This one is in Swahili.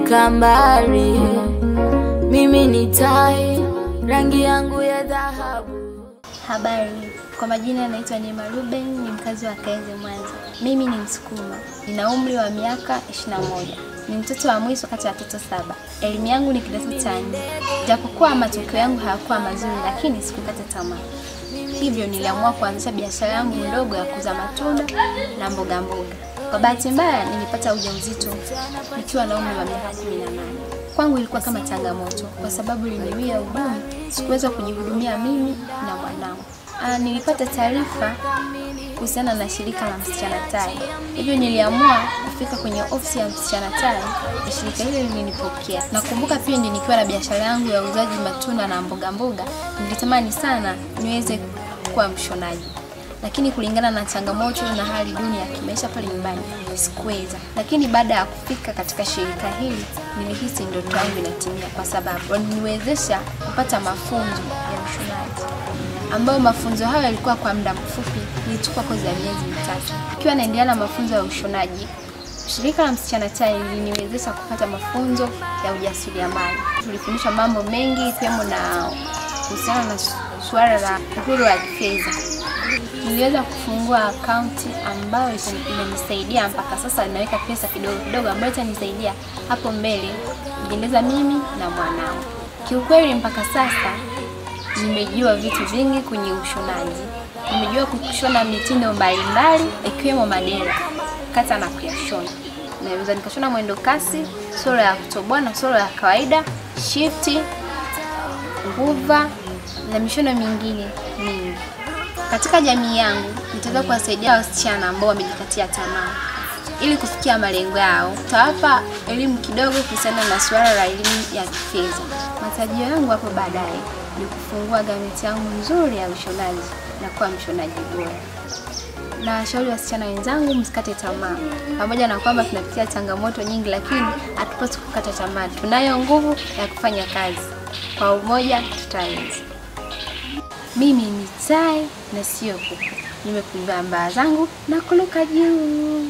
nimefika mbali. Mimi ni tai, rangi yangu ya dhahabu. Habari, kwa majina naitwa Neema Ruben, ni mkazi wa Kaeze, Mwanza. Mimi ni Msukuma, nina umri wa miaka 21. Ni mtoto wa mwisho kati ya watoto 7. Elimu yangu ni kidato cha 4. Japokuwa matokeo yangu hayakuwa mazuri, lakini sikukata tamaa. Hivyo niliamua kuanzisha biashara yangu ndogo ya kuuza matunda na mboga mboga. Kwa bahati mbaya nilipata ujauzito nikiwa na umri wa miaka 18. Kwangu ilikuwa kama changamoto kwa sababu niliwia ugumu, sikuweza kujihudumia mimi na mwanangu. Nilipata taarifa kuhusiana na shirika la Msichana Tai. Hivyo niliamua kufika kwenye ofisi ya Msichana Tai na shirika hilo lilinipokea. Nakumbuka pia nikiwa na biashara yangu ya uuzaji matunda na mboga mboga, nilitamani sana niweze kuwa mshonaji. Lakini kulingana na changamoto na hali duni ya kimaisha pale nyumbani sikuweza. Lakini baada ya kufika katika shirika hili nilihisi ndoto yangu inatimia, kwa sababu waliniwezesha kupata mafunzo ya ushonaji, ambayo mafunzo hayo yalikuwa kwa muda mfupi. Nilichukua kozi ya miezi 3. Ikiwa naendelea na mafunzo ya ushonaji, shirika la Msichana Tai liliniwezesha kupata mafunzo ya ujasiriamali. Tulifundishwa mambo mengi ikiwemo na kuhusiana na suala la uhuru wa kifedha. Niliweza kufungua akaunti ambayo inanisaidia mpaka sasa, ninaweka pesa kidogo kidogo ambayo itanisaidia hapo mbele kujiendeleza mimi na mwanangu. Kiukweli mpaka sasa nimejua vitu vingi kwenye ushonaji. Nimejua kushona mitindo mbalimbali ikiwemo madera, kata na kuyashona. Naweza nikashona mwendo kasi, sura ya kutoboa na sura ya kawaida, shifti, nguva na mishono mingine mingi. Katika jamii yangu nitaweza kuwasaidia wasichana ambao wamejikatia tamaa ili kufikia malengo yao. Tutawapa elimu kidogo kuhusiana na suala la elimu ya kifedha. Matarajio yangu hapo baadaye ni kufungua gameti yangu nzuri ya ushonaji na kuwa mshonaji bora. Na washauri wasichana wenzangu msikate tamaa. Pamoja na kwamba tunapitia changamoto nyingi, lakini hatupaswi kukata tamaa. Tunayo nguvu ya kufanya kazi. Kwa umoja tutaweza. Mimi ni tai na sio kuku. Nimekumbaa mbaa zangu na kuluka juu.